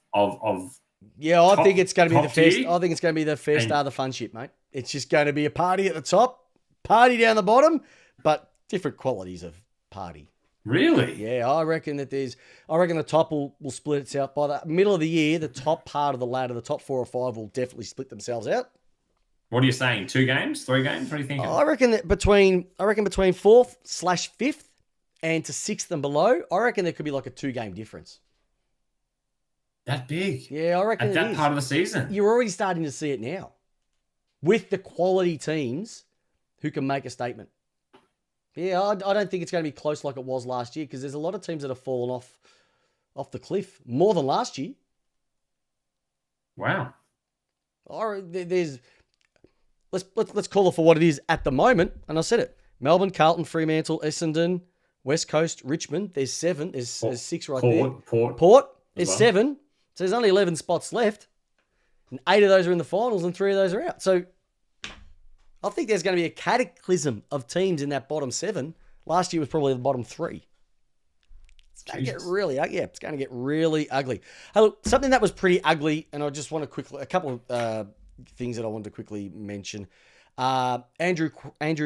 yeah, I think it's going to be the first. I think it's going to be the first star of the fun ship, mate. It's just going to be a party at the top, party down the bottom, but different qualities of party. Really? Yeah, I reckon the top will split itself by the middle of the year. The top part of the ladder, the top 4 or 5 will definitely split themselves out. What are you saying? 2 games? 3 games? What are you thinking? I reckon between 4th/5th and to 6th and below, I reckon there could be like a 2-game difference. That big? Yeah, I reckon at that part of the season. You're already starting to see it now with the quality teams who can make a statement. Yeah, I don't think it's going to be close like it was last year because there's a lot of teams that have fallen off the cliff more than last year. Wow. Let's call it for what it is at the moment, and I said it: Melbourne, Carlton, Fremantle, Essendon, West Coast, Richmond. There's 7. There's 6 right there. Port. There's 7. So there's only 11 spots left, and 8 of those are in the finals, and 3 of those are out. So I think there's going to be a cataclysm of teams in that bottom 7. Last year was probably the bottom 3. It's going to get really ugly. Yeah, it's going to get really ugly. Hey, look, something that was pretty ugly, and I just want to a couple of things that I wanted to quickly mention. Andrew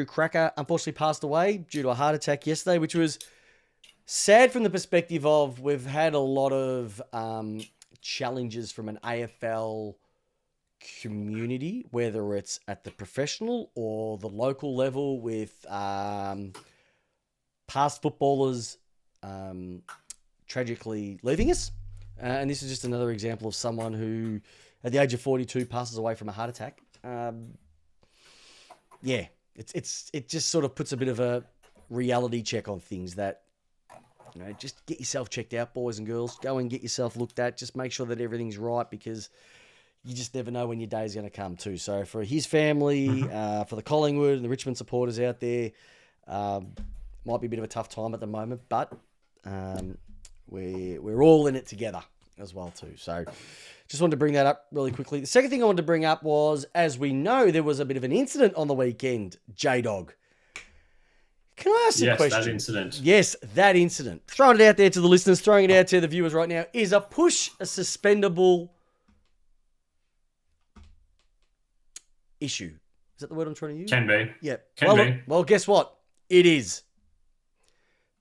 Cracker unfortunately passed away due to a heart attack yesterday, which was sad from the perspective of we've had a lot of challenges from an AFL community, whether it's at the professional or the local level with past footballers tragically leaving us. And this is just another example of someone who, at the age of 42, passes away from a heart attack. It just sort of puts a bit of a reality check on things that, just get yourself checked out, boys and girls. Go and get yourself looked at. Just make sure that everything's right because you just never know when your day is going to come too. So for his family, for the Collingwood and the Richmond supporters out there, might be a bit of a tough time at the moment, but we're all in it together as well too. So just wanted to bring that up really quickly. The second thing I wanted to bring up was, as we know, there was a bit of an incident on the weekend, Jdog. Can I ask a question? Yes, that incident. Yes, that incident. Throwing it out there to the listeners, throwing it out to the viewers right now. Is a push a suspendable issue? Is that the word I'm trying to use? Can be. Yeah. Can be. Well, guess what? It is.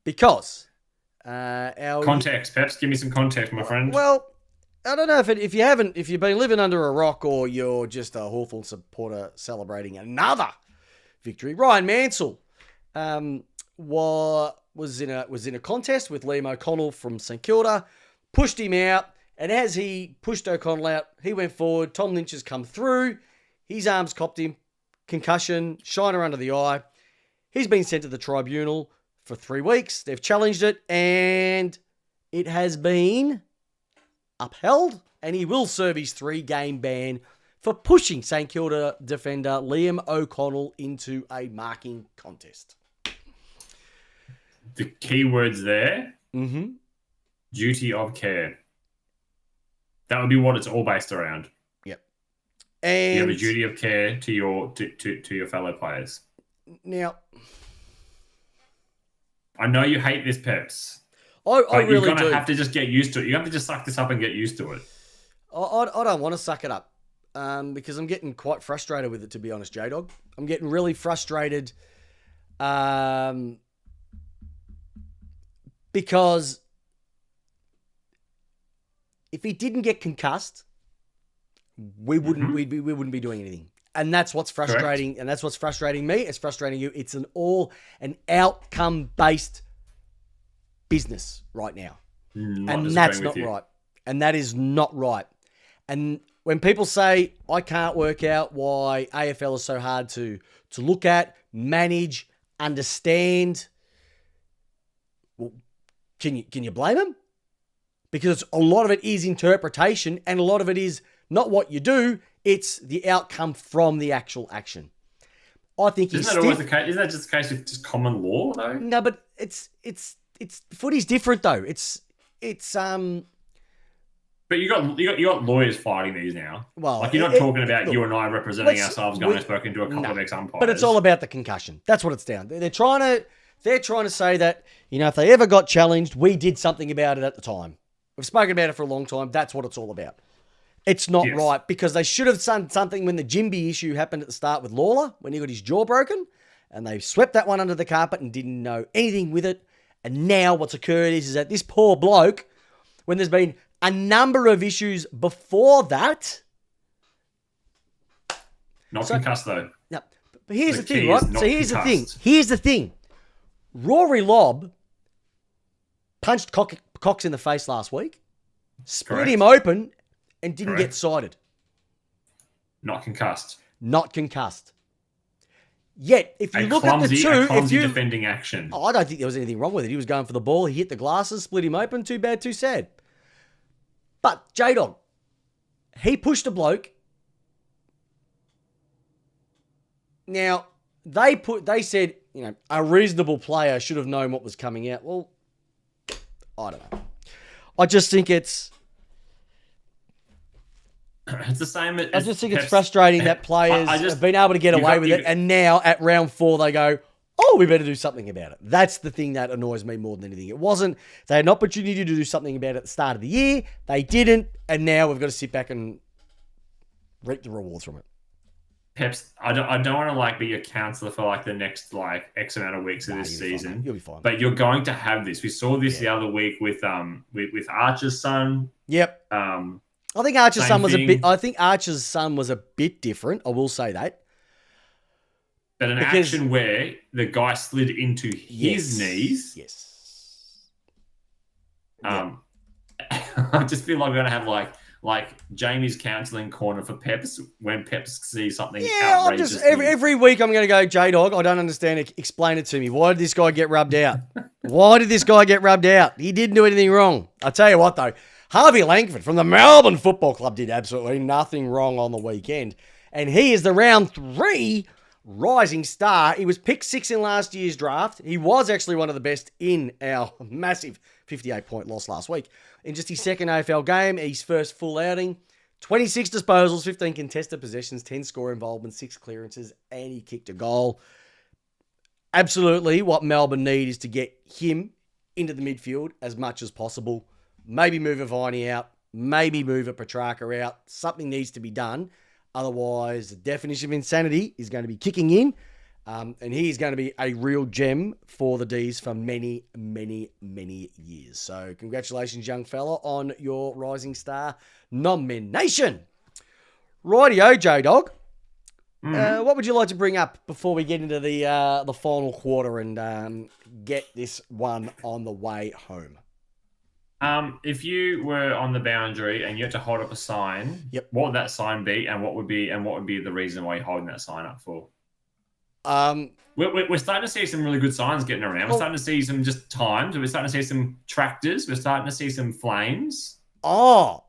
Because our... Context, Peps. Give me some context, my friend. Well, I don't know if you've been living under a rock or you're just a Hawthorn supporter celebrating another victory. Ryan Mansell was in a contest with Liam O'Connell from St Kilda, pushed him out, and as he pushed O'Connell out, he went forward. Tom Lynch has come through. His arms copped him, concussion, shiner under the eye. He's been sent to the tribunal for 3 weeks. They've challenged it, and it has been upheld, and he will serve his 3-game ban for pushing St Kilda defender Liam O'Connell into a marking contest. The key words there, duty of care. That would be what it's all based around. Yep. And you have a duty of care to your fellow players. Now, I know you hate this, Peps. I really do. You're going to have to just get used to it. You have to just suck this up and get used to it. I don't want to suck it up because I'm getting quite frustrated with it, to be honest, Jdog. I'm getting really frustrated because if he didn't get concussed, we wouldn't be doing anything. And that's what's frustrating. Correct. And that's what's frustrating me. It's frustrating you. It's an outcome-based business right now. And that's not right. And that is not right. And when people say, I can't work out why AFL is so hard to look at, manage, understand, well, can you blame them? Because a lot of it is interpretation and a lot of it is not what you do, it's the outcome from the actual action. I think Isn't that always the case? Isn't that just the case with just common law though? No, but it's footy's different though. It's But you got lawyers fighting these now. Well, like you're not talking about you and I representing ourselves going and spoken to a couple of ex-umpires. But it's all about the concussion. That's what it's down. They're trying to say that, if they ever got challenged, we did something about it at the time. We've spoken about it for a long time. That's what it's all about. It's not right because they should have done something when the Jimby issue happened at the start with Lawler, when he got his jaw broken, and they swept that one under the carpet and didn't know anything with it. And now what's occurred is that this poor bloke, when there's been a number of issues before that. Not concussed, though. No, but here's the thing, key right? is not So here's concussed. the thing. Rory Lobb punched Cox in the face last week, split Correct. him open, and didn't Correct. get cited. Not concussed. Not concussed. Yet, if you look at the two, a clumsy defending action. I don't think there was anything wrong with it. He was going for the ball. He hit the glasses, split him open. Too bad, too sad. But Jdog, he pushed a bloke. Now, they said, a reasonable player should have known what was coming out. Well, I don't know. I just think it's the same. I just think it's frustrating that players have been able to get away with it, and now at round 4 they go, "Oh, we better do something about it." That's the thing that annoys me more than anything. It wasn't they had an opportunity to do something about it at the start of the year, they didn't, and now we've got to sit back and reap the rewards from it. Peps, I don't want to be your counselor for the next X amount of weeks of this season. Fine, you'll be fine. But you're going to have this. We saw this the other week with Archer's son. Yep. I think Archer's son was a bit different. I will say that. But action where the guy slid into his knees. Yes. I just feel like we're gonna have Jamie's counselling corner for Peps when Peps sees something outrageous. Every week I'm going to go, Jdog, I don't understand. Explain it to me. Why did this guy get rubbed out? Why did this guy get rubbed out? He didn't do anything wrong. I'll tell you what, though. Harvey Langford from the Melbourne Football Club did absolutely nothing wrong on the weekend. And he is the round 3 rising star. He was picked 6 in last year's draft. He was actually one of the best in our massive 58-point loss last week. In just his second AFL game, his first full outing, 26 disposals, 15 contested possessions, 10 score involvements, 6 clearances, and he kicked a goal. Absolutely what Melbourne need is to get him into the midfield as much as possible. Maybe move a Viney out. Maybe move a Petrarca out. Something needs to be done. Otherwise, the definition of insanity is going to be kicking in. And he's going to be a real gem for the D's for many, many, many years. So congratulations, young fella, on your Rising Star nomination. Rightio, Jdog. What would you like to bring up before we get into the final quarter and get this one on the way home? If you were on the boundary and you had to hold up a sign, what would that sign be, and what would be the reason why you're holding that sign up for? We're starting to see some really good signs getting around. We're starting to see some just times. We're starting to see some tractors. We're starting to see some flames. I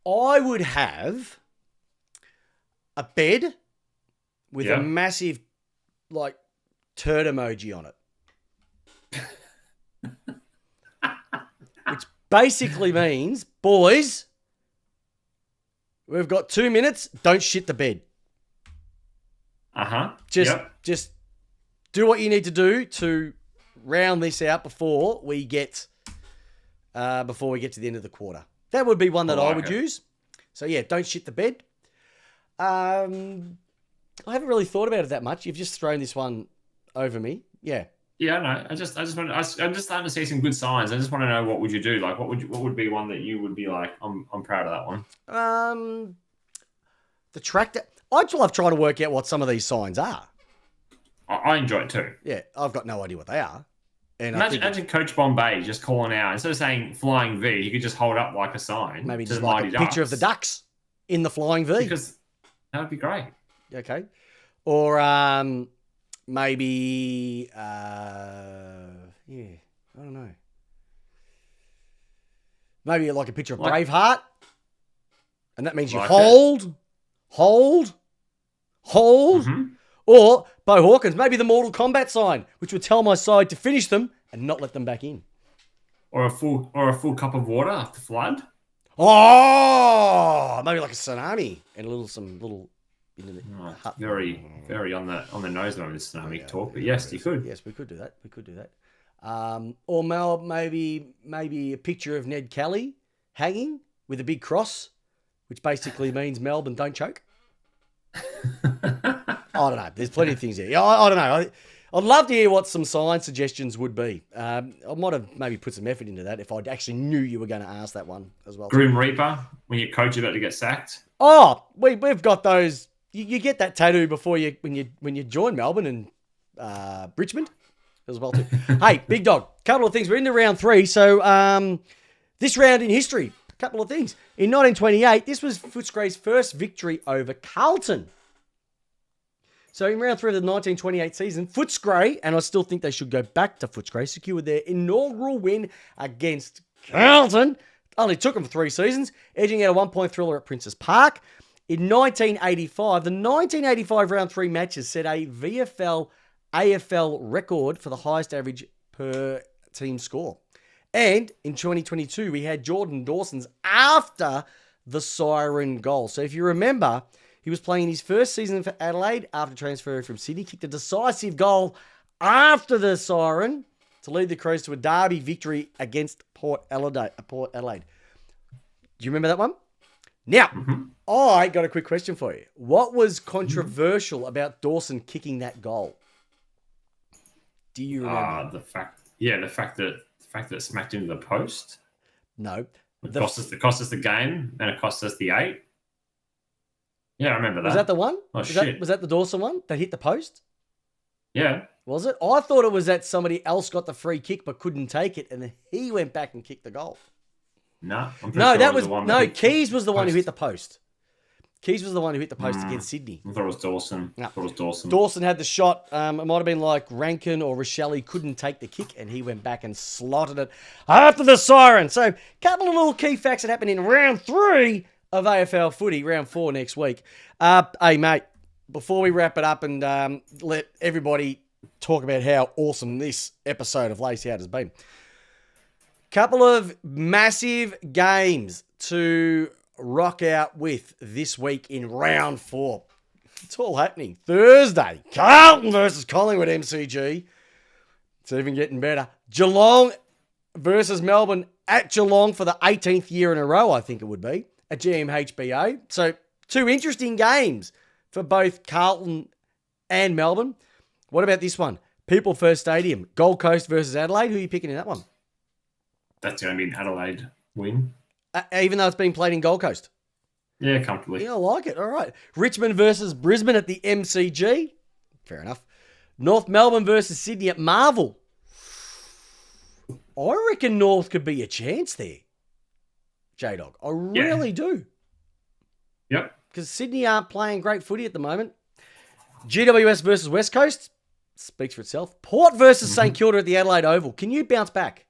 would have a bed with a massive turd emoji on it. Which basically means, boys, we've got 2 minutes. Don't shit the bed. Just do what you need to do to round this out before we get to the end of the quarter. That would be one that I would use. So don't shit the bed. I haven't really thought about it that much. You've just thrown this one over me. Yeah. Yeah, no. I'm just starting to see some good signs. I just want to know, what would you do? What would be one that you would be like, I'm proud of that one? The tractor. I love trying to work out what some of these signs are. I enjoy it too. Yeah, I've got no idea what they are. And imagine Coach Bombay just calling out, instead of saying flying V, he could just hold up a sign. Maybe just a picture of the Ducks in the flying V. Because that would be great. Okay. Or maybe, I don't know. Maybe a picture of Braveheart. And that means you hold. Mm-hmm. Or, Bo Hawkins, maybe the Mortal Kombat sign, which would tell my side to finish them and not let them back in. Or a full cup of water after flood. Oh, maybe like a tsunami and some little. Very, very on the nose of this tsunami talk, but yes, you could. Yes, we could do that. Or maybe a picture of Ned Kelly hanging with a big cross, which basically means Melbourne don't choke. I don't know. There's plenty of things here. Yeah, I don't know. I'd love to hear what some sign suggestions would be. I might have maybe put some effort into that if I actually knew you were going to ask that one as well. Grim Reaper, when your coach is about to get sacked. Oh, we've got those. You get that tattoo before when you join Melbourne and Richmond as well too. Hey, Big Dog, couple of things. We're into round 3, so this round in history, a couple of things. In 1928, this was Footscray's first victory over Carlton. So in round 3 of the 1928 season, Footscray, and I still think they should go back to Footscray, secured their inaugural win against Carlton. Only took them for 3 seasons, edging out a 1-point thriller at Princes Park. In 1985, the 1985 round 3 matches set a VFL AFL record for the highest average per team score. And in 2022, we had Jordan Dawson's after the siren goal. So if you remember, he was playing his first season for Adelaide after transferring from Sydney, kicked a decisive goal after the siren to lead the Crows to a derby victory against Port Adelaide. Do you remember that one? Now, I got a quick question for you. What was controversial about Dawson kicking that goal? Do you remember? The fact that it smacked into the post. No. It cost us the game, and it cost us the 8. Yeah, I remember that. Was that the one? Oh, shit. Was that the Dawson one that hit the post? Yeah. Was it? I thought it was that somebody else got the free kick but couldn't take it, and then he went back and kicked the goal. No, Keys was the one who hit the post. Keys was the one who hit the post against Sydney. I thought it was Dawson. No. I thought it was Dawson. Dawson had the shot. It might have been like Rankin or Rochelle couldn't take the kick, and he went back and slotted it after the siren. So, a couple of little key facts that happened in round 3 of AFL footy, round 4 next week. Hey, mate, before we wrap it up and let everybody talk about how awesome this episode of Lace Out has been. Couple of massive games to rock out with this week in round 4. It's all happening. Thursday, Carlton versus Collingwood MCG. It's even getting better. Geelong versus Melbourne at Geelong for the 18th year in a row, I think it would be, at GMHBA. So 2 interesting games for both Carlton and Melbourne. What about this one? People First Stadium, Gold Coast versus Adelaide. Who are you picking in that one? That's going to be an Adelaide win. Even though it's been played in Gold Coast? Yeah, comfortably. Yeah, I like it. All right. Richmond versus Brisbane at the MCG. Fair enough. North Melbourne versus Sydney at Marvel. I reckon North could be a chance there, Jdog. I really do. Yep. Because Sydney aren't playing great footy at the moment. GWS versus West Coast. Speaks for itself. Port versus St Kilda at the Adelaide Oval. Can you bounce back?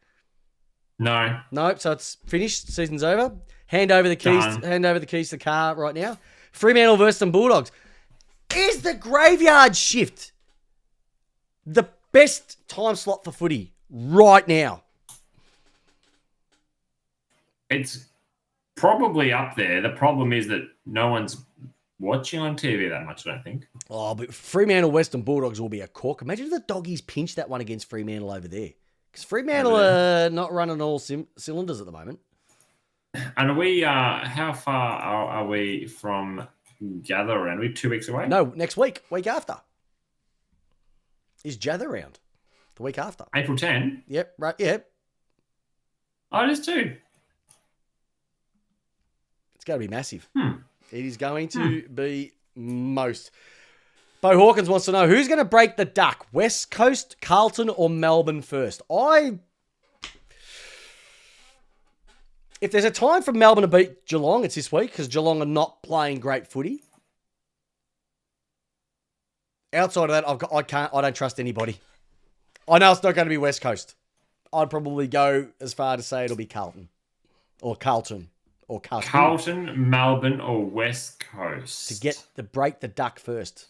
No. No, so it's finished. Season's over. Hand over the keys. Hand over the keys to the car right now. Fremantle versus some Bulldogs. Is the graveyard shift the best time slot for footy right now? It's probably up there. The problem is that no one's watching on TV that much, I don't think. Oh, but Fremantle Western Bulldogs will be a cork. Imagine if the Doggies pinch that one against Fremantle over there. Because Fremantle are not running all cylinders at the moment. And are we, how far are we from Gather Round? Are we 2 weeks away? No, next week. Week after. Is Gather Round. The week after. April 10? Yep, right, yep. Oh, it is too. It's going to be massive. It is going to be most. Bo Hawkins wants to know, who's going to break the duck? West Coast, Carlton, or Melbourne first? If there's a time for Melbourne to beat Geelong, it's this week, because Geelong are not playing great footy. Outside of that, I don't trust anybody. I know it's not going to be West Coast. I'd probably go as far to say it'll be Carlton. Or Carlton. Or Carlton. Carlton, Melbourne, or West Coast. To break the duck first.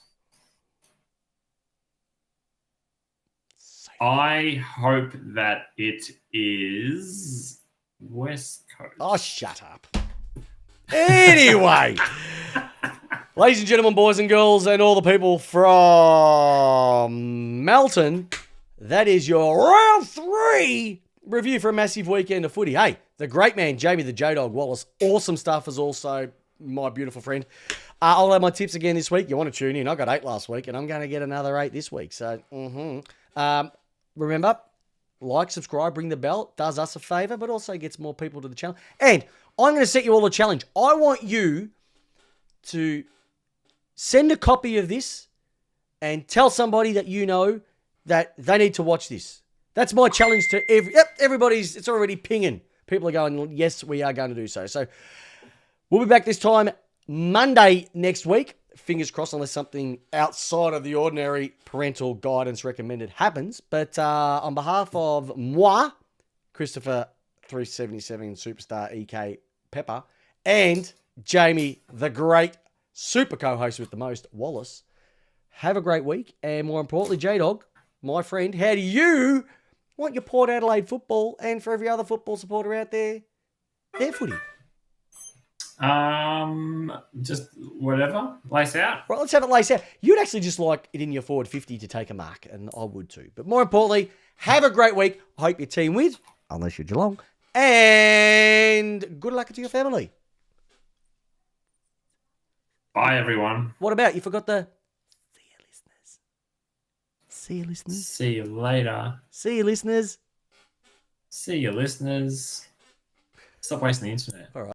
I hope that it is West Coast. Oh, shut up. Anyway, ladies and gentlemen, boys and girls, and all the people from Melton, that is your round 3 review for a massive weekend of footy. Hey, the great man, Jamie the Jdog Wallace, awesome stuff as also my beautiful friend. I'll have my tips again this week. You want to tune in? I got 8 last week, and I'm going to get another 8 this week. So, remember, like, subscribe, ring the bell. Does us a favor, but also gets more people to the channel. And I'm going to set you all a challenge. I want you to send a copy of this and tell somebody that you know that they need to watch this. That's my challenge to everybody's. It's already pinging. People are going, yes, we are going to do so. So we'll be back this time Monday next week. Fingers crossed, unless something outside of the ordinary parental guidance recommended happens. But on behalf of moi, Christopher 377 Superstar EK Pepper, and Jamie, the great super co-host with the most, Wallace, have a great week. And more importantly, Jdog, my friend, how do you want your Port Adelaide football, and for every other football supporter out there, their footy? Just whatever. Lace out. Right, let's have it lace out. You'd actually just like it in your forward 50 to take a mark, and I would too. But more importantly, have a great week. I hope your team wins, unless you're Geelong. And good luck to your family. Bye, everyone. What about, you forgot the see you, listeners. See you, listeners. See you later. See you, listeners. See you, listeners. Stop wasting the internet. All right.